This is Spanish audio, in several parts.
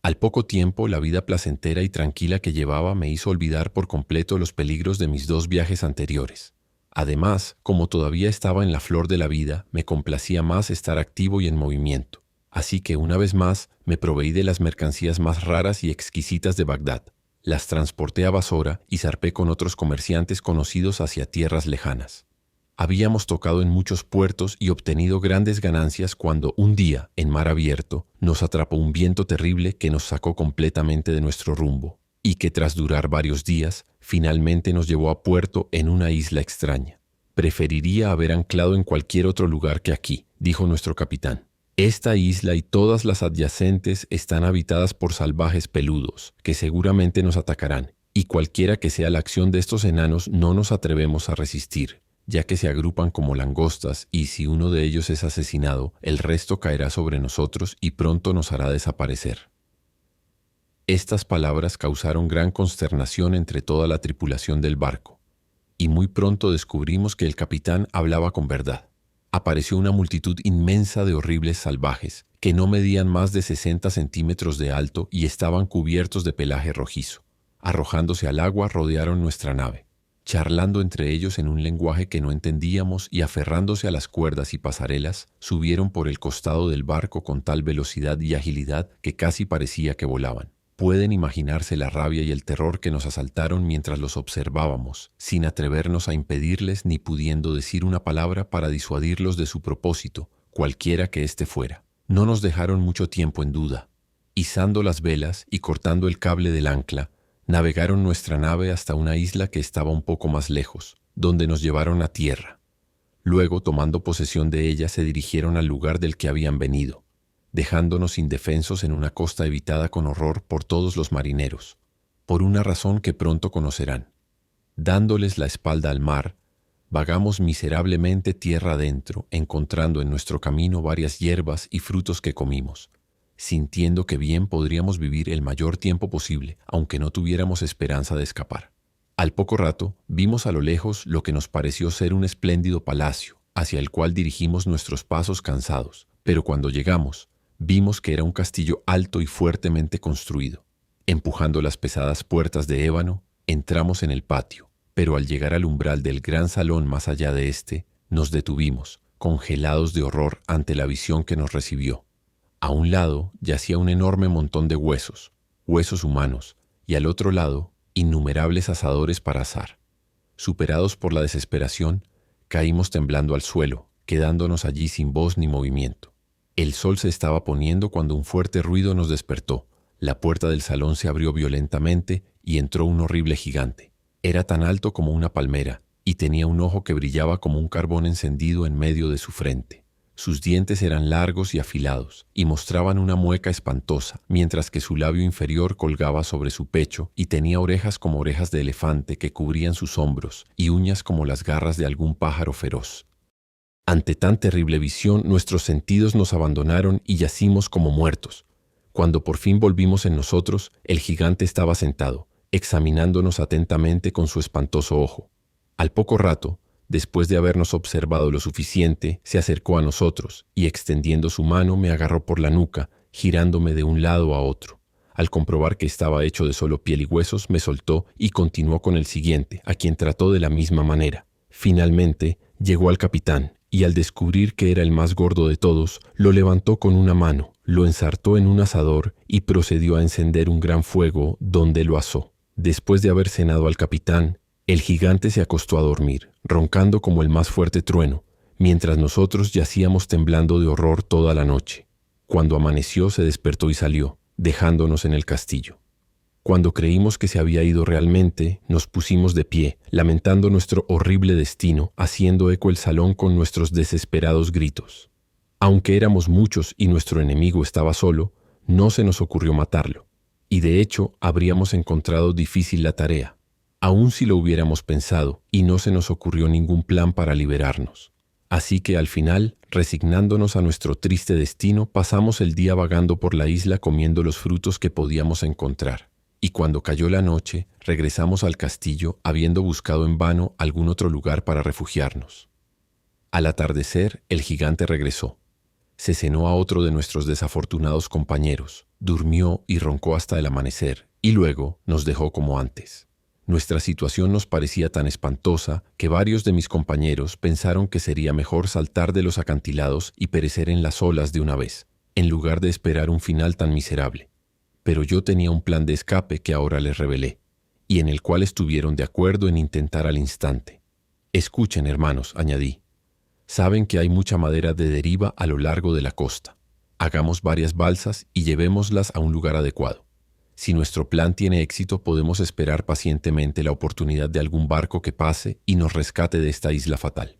Al poco tiempo, la vida placentera y tranquila que llevaba me hizo olvidar por completo los peligros de mis 2 viajes anteriores. Además, como todavía estaba en la flor de la vida, me complacía más estar activo y en movimiento. Así que una vez más me proveí de las mercancías más raras y exquisitas de Bagdad. Las transporté a Basora y zarpé con otros comerciantes conocidos hacia tierras lejanas. Habíamos tocado en muchos puertos y obtenido grandes ganancias cuando un día, en mar abierto, nos atrapó un viento terrible que nos sacó completamente de nuestro rumbo y que tras durar varios días, finalmente nos llevó a puerto en una isla extraña. Preferiría haber anclado en cualquier otro lugar que aquí, dijo nuestro capitán. Esta isla y todas las adyacentes están habitadas por salvajes peludos, que seguramente nos atacarán, y cualquiera que sea la acción de estos enanos no nos atrevemos a resistir, ya que se agrupan como langostas y si uno de ellos es asesinado, el resto caerá sobre nosotros y pronto nos hará desaparecer. Estas palabras causaron gran consternación entre toda la tripulación del barco, y muy pronto descubrimos que el capitán hablaba con verdad. Apareció una multitud inmensa de horribles salvajes, que no medían más de 60 centímetros de alto y estaban cubiertos de pelaje rojizo. Arrojándose al agua, rodearon nuestra nave, charlando entre ellos en un lenguaje que no entendíamos y aferrándose a las cuerdas y pasarelas, subieron por el costado del barco con tal velocidad y agilidad que casi parecía que volaban. Pueden imaginarse la rabia y el terror que nos asaltaron mientras los observábamos, sin atrevernos a impedirles ni pudiendo decir una palabra para disuadirlos de su propósito, cualquiera que éste fuera. No nos dejaron mucho tiempo en duda. Izando las velas y cortando el cable del ancla, navegaron nuestra nave hasta una isla que estaba un poco más lejos, donde nos llevaron a tierra. Luego, tomando posesión de ella, se dirigieron al lugar del que habían venido, dejándonos indefensos en una costa evitada con horror por todos los marineros, por una razón que pronto conocerán. Dándoles la espalda al mar, vagamos miserablemente tierra adentro, encontrando en nuestro camino varias hierbas y frutos que comimos, sintiendo que bien podríamos vivir el mayor tiempo posible, aunque no tuviéramos esperanza de escapar. Al poco rato, vimos a lo lejos lo que nos pareció ser un espléndido palacio, hacia el cual dirigimos nuestros pasos cansados, pero cuando llegamos, vimos que era un castillo alto y fuertemente construido. Empujando las pesadas puertas de ébano, entramos en el patio, pero al llegar al umbral del gran salón más allá de este, nos detuvimos, congelados de horror ante la visión que nos recibió. A un lado yacía un enorme montón de huesos humanos, y al otro lado, innumerables asadores para asar. Superados por la desesperación, caímos temblando al suelo, quedándonos allí sin voz ni movimiento. El sol se estaba poniendo cuando un fuerte ruido nos despertó. La puerta del salón se abrió violentamente y entró un horrible gigante. Era tan alto como una palmera y tenía un ojo que brillaba como un carbón encendido en medio de su frente. Sus dientes eran largos y afilados y mostraban una mueca espantosa, mientras que su labio inferior colgaba sobre su pecho y tenía orejas como orejas de elefante que cubrían sus hombros y uñas como las garras de algún pájaro feroz. Ante tan terrible visión, nuestros sentidos nos abandonaron y yacimos como muertos. Cuando por fin volvimos en nosotros, el gigante estaba sentado, examinándonos atentamente con su espantoso ojo. Al poco rato, después de habernos observado lo suficiente, se acercó a nosotros y extendiendo su mano me agarró por la nuca, girándome de un lado a otro. Al comprobar que estaba hecho de solo piel y huesos, me soltó y continuó con el siguiente, a quien trató de la misma manera. Finalmente, llegó al capitán y al descubrir que era el más gordo de todos, lo levantó con una mano, lo ensartó en un asador y procedió a encender un gran fuego donde lo asó. Después de haber cenado al capitán, el gigante se acostó a dormir, roncando como el más fuerte trueno, mientras nosotros yacíamos temblando de horror toda la noche. Cuando amaneció se despertó y salió, dejándonos en el castillo. Cuando creímos que se había ido realmente, nos pusimos de pie, lamentando nuestro horrible destino, haciendo eco el salón con nuestros desesperados gritos. Aunque éramos muchos y nuestro enemigo estaba solo, no se nos ocurrió matarlo, y de hecho habríamos encontrado difícil la tarea, aun si lo hubiéramos pensado, y no se nos ocurrió ningún plan para liberarnos. Así que al final, resignándonos a nuestro triste destino, pasamos el día vagando por la isla comiendo los frutos que podíamos encontrar. Y cuando cayó la noche, regresamos al castillo, habiendo buscado en vano algún otro lugar para refugiarnos. Al atardecer, el gigante regresó. Se cenó a otro de nuestros desafortunados compañeros, durmió y roncó hasta el amanecer, y luego nos dejó como antes. Nuestra situación nos parecía tan espantosa que varios de mis compañeros pensaron que sería mejor saltar de los acantilados y perecer en las olas de una vez, en lugar de esperar un final tan miserable. Pero yo tenía un plan de escape que ahora les revelé, y en el cual estuvieron de acuerdo en intentar al instante. Escuchen, hermanos, añadí. Saben que hay mucha madera de deriva a lo largo de la costa. Hagamos varias balsas y llevémoslas a un lugar adecuado. Si nuestro plan tiene éxito, podemos esperar pacientemente la oportunidad de algún barco que pase y nos rescate de esta isla fatal.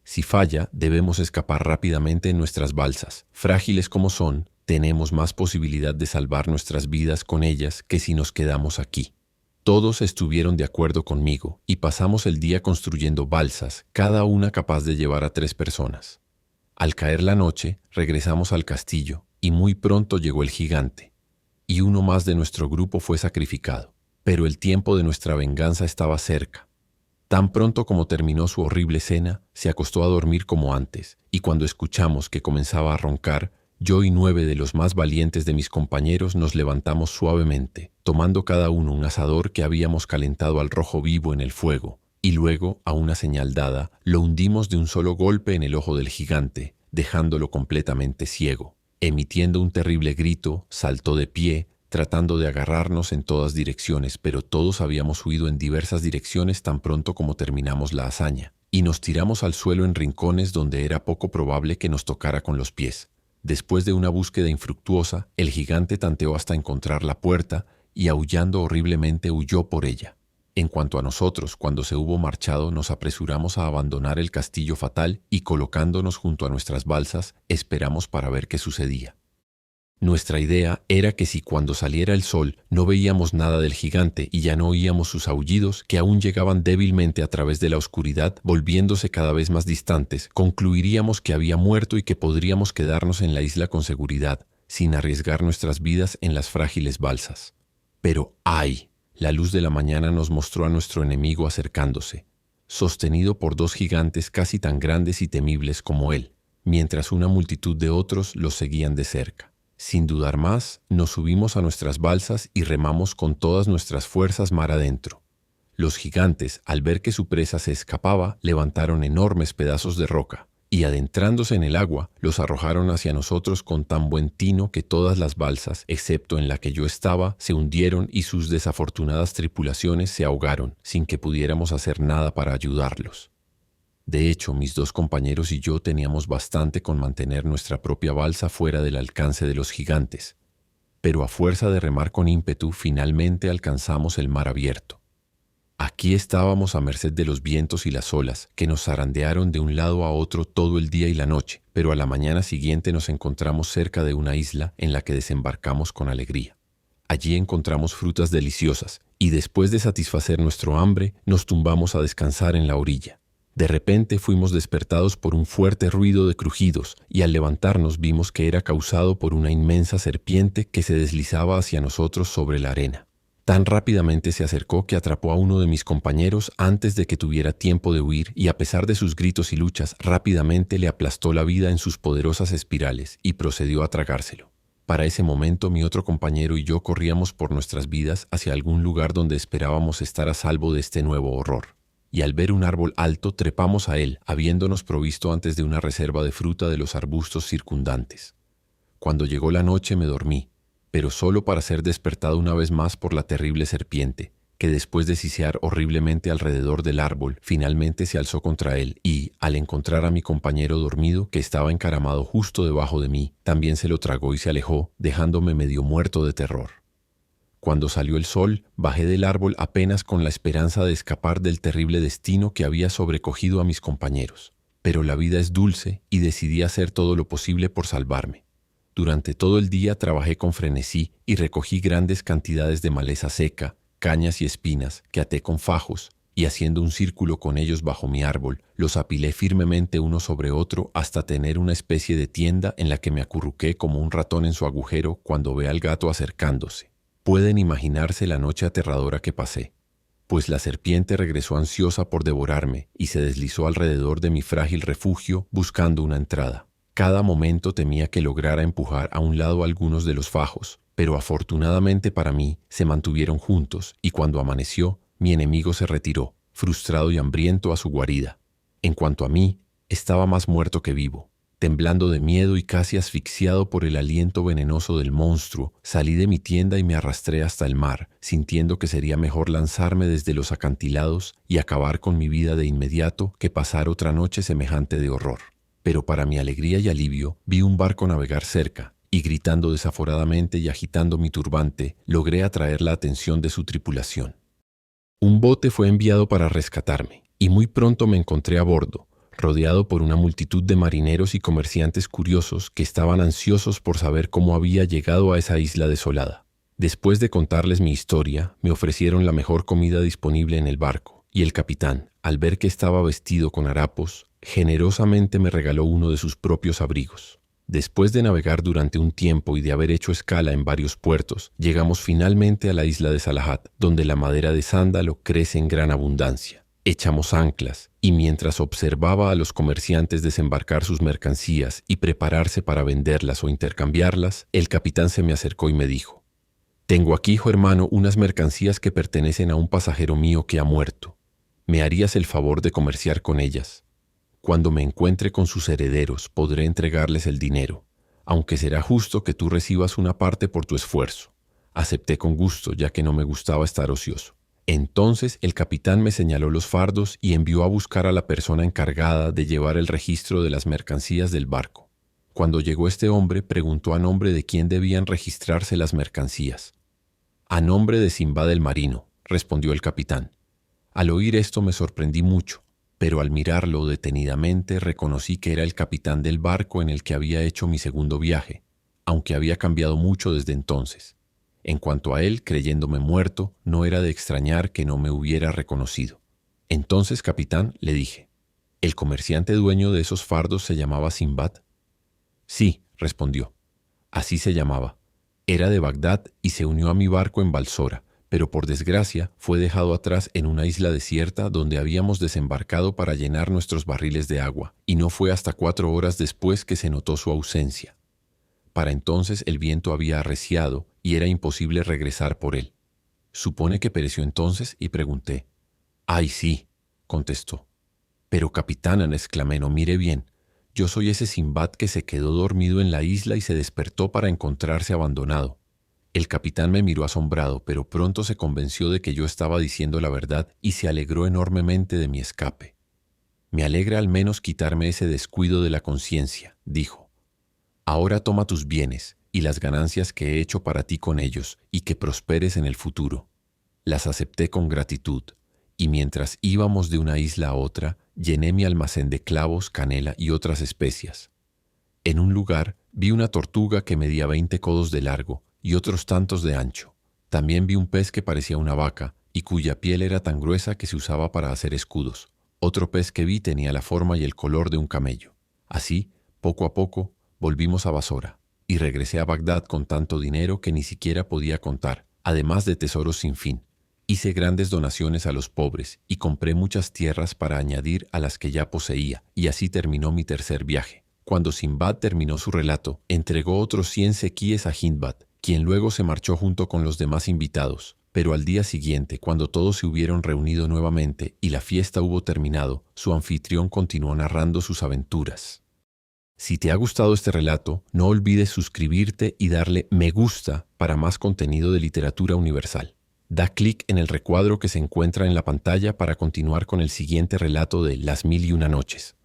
Si falla, debemos escapar rápidamente en nuestras balsas. Frágiles como son, tenemos más posibilidad de salvar nuestras vidas con ellas que si nos quedamos aquí. Todos estuvieron de acuerdo conmigo y pasamos el día construyendo balsas, cada una capaz de llevar a 3 personas. Al caer la noche, regresamos al castillo y muy pronto llegó el gigante, y uno más de nuestro grupo fue sacrificado. Pero el tiempo de nuestra venganza estaba cerca. Tan pronto como terminó su horrible cena, se acostó a dormir como antes, y cuando escuchamos que comenzaba a roncar, yo y 9 de los más valientes de mis compañeros nos levantamos suavemente, tomando cada uno un asador que habíamos calentado al rojo vivo en el fuego, y luego, a una señal dada, lo hundimos de un solo golpe en el ojo del gigante, dejándolo completamente ciego. Emitiendo un terrible grito, saltó de pie, tratando de agarrarnos en todas direcciones, pero todos habíamos huido en diversas direcciones tan pronto como terminamos la hazaña, y nos tiramos al suelo en rincones donde era poco probable que nos tocara con los pies. Después de una búsqueda infructuosa, el gigante tanteó hasta encontrar la puerta y, aullando horriblemente, huyó por ella. En cuanto a nosotros, cuando se hubo marchado, nos apresuramos a abandonar el castillo fatal y, colocándonos junto a nuestras balsas, esperamos para ver qué sucedía. Nuestra idea era que si cuando saliera el sol no veíamos nada del gigante y ya no oíamos sus aullidos, que aún llegaban débilmente a través de la oscuridad, volviéndose cada vez más distantes, concluiríamos que había muerto y que podríamos quedarnos en la isla con seguridad, sin arriesgar nuestras vidas en las frágiles balsas. Pero ¡ay! La luz de la mañana nos mostró a nuestro enemigo acercándose, sostenido por 2 gigantes casi tan grandes y temibles como él, mientras una multitud de otros los seguían de cerca. Sin dudar más, nos subimos a nuestras balsas y remamos con todas nuestras fuerzas mar adentro. Los gigantes, al ver que su presa se escapaba, levantaron enormes pedazos de roca y, adentrándose en el agua, los arrojaron hacia nosotros con tan buen tino que todas las balsas, excepto en la que yo estaba, se hundieron y sus desafortunadas tripulaciones se ahogaron, sin que pudiéramos hacer nada para ayudarlos. De hecho, mis 2 compañeros y yo teníamos bastante con mantener nuestra propia balsa fuera del alcance de los gigantes, pero a fuerza de remar con ímpetu, finalmente alcanzamos el mar abierto. Aquí estábamos a merced de los vientos y las olas, que nos zarandearon de un lado a otro todo el día y la noche, pero a la mañana siguiente nos encontramos cerca de una isla en la que desembarcamos con alegría. Allí encontramos frutas deliciosas, y después de satisfacer nuestro hambre, nos tumbamos a descansar en la orilla. De repente fuimos despertados por un fuerte ruido de crujidos, y al levantarnos vimos que era causado por una inmensa serpiente que se deslizaba hacia nosotros sobre la arena. Tan rápidamente se acercó que atrapó a uno de mis compañeros antes de que tuviera tiempo de huir, y a pesar de sus gritos y luchas, rápidamente le aplastó la vida en sus poderosas espirales y procedió a tragárselo. Para ese momento mi otro compañero y yo corríamos por nuestras vidas hacia algún lugar donde esperábamos estar a salvo de este nuevo horror. Y al ver un árbol alto trepamos a él, habiéndonos provisto antes de una reserva de fruta de los arbustos circundantes. Cuando llegó la noche me dormí, pero solo para ser despertado una vez más por la terrible serpiente, que después de sisear horriblemente alrededor del árbol, finalmente se alzó contra él y, al encontrar a mi compañero dormido, que estaba encaramado justo debajo de mí, también se lo tragó y se alejó, dejándome medio muerto de terror. Cuando salió el sol, bajé del árbol apenas con la esperanza de escapar del terrible destino que había sobrecogido a mis compañeros. Pero la vida es dulce y decidí hacer todo lo posible por salvarme. Durante todo el día trabajé con frenesí y recogí grandes cantidades de maleza seca, cañas y espinas que até con fajos y, haciendo un círculo con ellos bajo mi árbol, los apilé firmemente uno sobre otro hasta tener una especie de tienda en la que me acurruqué como un ratón en su agujero cuando ve al gato acercándose. Pueden imaginarse la noche aterradora que pasé, pues la serpiente regresó ansiosa por devorarme y se deslizó alrededor de mi frágil refugio buscando una entrada. cada momento temía que lograra empujar a un lado algunos de los fajos, pero afortunadamente para mí se mantuvieron juntos y cuando amaneció, mi enemigo se retiró, frustrado y hambriento, a su guarida. En cuanto a mí, estaba más muerto que vivo. Temblando de miedo y casi asfixiado por el aliento venenoso del monstruo, salí de mi tienda y me arrastré hasta el mar, sintiendo que sería mejor lanzarme desde los acantilados y acabar con mi vida de inmediato que pasar otra noche semejante de horror. Pero para mi alegría y alivio, vi un barco navegar cerca, y gritando desaforadamente y agitando mi turbante, logré atraer la atención de su tripulación. Un bote fue enviado para rescatarme, y muy pronto me encontré a bordo, rodeado por una multitud de marineros y comerciantes curiosos que estaban ansiosos por saber cómo había llegado a esa isla desolada. Después de contarles mi historia, me ofrecieron la mejor comida disponible en el barco, y el capitán, al ver que estaba vestido con harapos, generosamente me regaló uno de sus propios abrigos. Después de navegar durante un tiempo y de haber hecho escala en varios puertos, llegamos finalmente a la isla de Salahat, donde la madera de sándalo crece en gran abundancia. Echamos anclas, y mientras observaba a los comerciantes desembarcar sus mercancías y prepararse para venderlas o intercambiarlas, el capitán se me acercó y me dijo: «Tengo aquí, hijo hermano, unas mercancías que pertenecen a un pasajero mío que ha muerto. ¿Me harías el favor de comerciar con ellas? Cuando me encuentre con sus herederos, podré entregarles el dinero, aunque será justo que tú recibas una parte por tu esfuerzo». Acepté con gusto, ya que no me gustaba estar ocioso. Entonces el capitán me señaló los fardos y envió a buscar a la persona encargada de llevar el registro de las mercancías del barco. Cuando llegó este hombre, preguntó a nombre de quién debían registrarse las mercancías. «A nombre de Simbad el marino», respondió el capitán. Al oír esto me sorprendí mucho, pero al mirarlo detenidamente reconocí que era el capitán del barco en el que había hecho mi segundo viaje, aunque había cambiado mucho desde entonces. En cuanto a él, creyéndome muerto, no era de extrañar que no me hubiera reconocido. «Entonces, capitán», le dije, «¿el comerciante dueño de esos fardos se llamaba Simbad?» «Sí», respondió, «así se llamaba. Era de Bagdad y se unió a mi barco en Balsora, pero por desgracia fue dejado atrás en una isla desierta donde habíamos desembarcado para llenar nuestros barriles de agua, y no fue hasta 4 horas después que se notó su ausencia. Para entonces el viento había arreciado y era imposible regresar por él. ¿Supone que pereció entonces?», y pregunté. «Ay, sí», contestó. «Pero capitán», exclamé, «no mire bien. Yo soy ese Simbad que se quedó dormido en la isla y se despertó para encontrarse abandonado». El capitán me miró asombrado, pero pronto se convenció de que yo estaba diciendo la verdad y se alegró enormemente de mi escape. «Me alegra al menos quitarme ese descuido de la conciencia», dijo. «Ahora toma tus bienes y las ganancias que he hecho para ti con ellos, y que prosperes en el futuro». Las acepté con gratitud, y mientras íbamos de una isla a otra, llené mi almacén de clavos, canela y otras especias. En un lugar vi una tortuga que medía 20 codos de largo y otros tantos de ancho. También vi un pez que parecía una vaca y cuya piel era tan gruesa que se usaba para hacer escudos. Otro pez que vi tenía la forma y el color de un camello. Así, poco a poco, volvimos a Basora, y regresé a Bagdad con tanto dinero que ni siquiera podía contar, además de tesoros sin fin. Hice grandes donaciones a los pobres y compré muchas tierras para añadir a las que ya poseía, y así terminó mi tercer viaje. Cuando Simbad terminó su relato, entregó otros 100 sequíes a Hindbad, quien luego se marchó junto con los demás invitados. Pero al día siguiente, cuando todos se hubieron reunido nuevamente y la fiesta hubo terminado, su anfitrión continuó narrando sus aventuras. Si te ha gustado este relato, no olvides suscribirte y darle me gusta para más contenido de literatura universal. Da clic en el recuadro que se encuentra en la pantalla para continuar con el siguiente relato de Las Mil y Una Noches.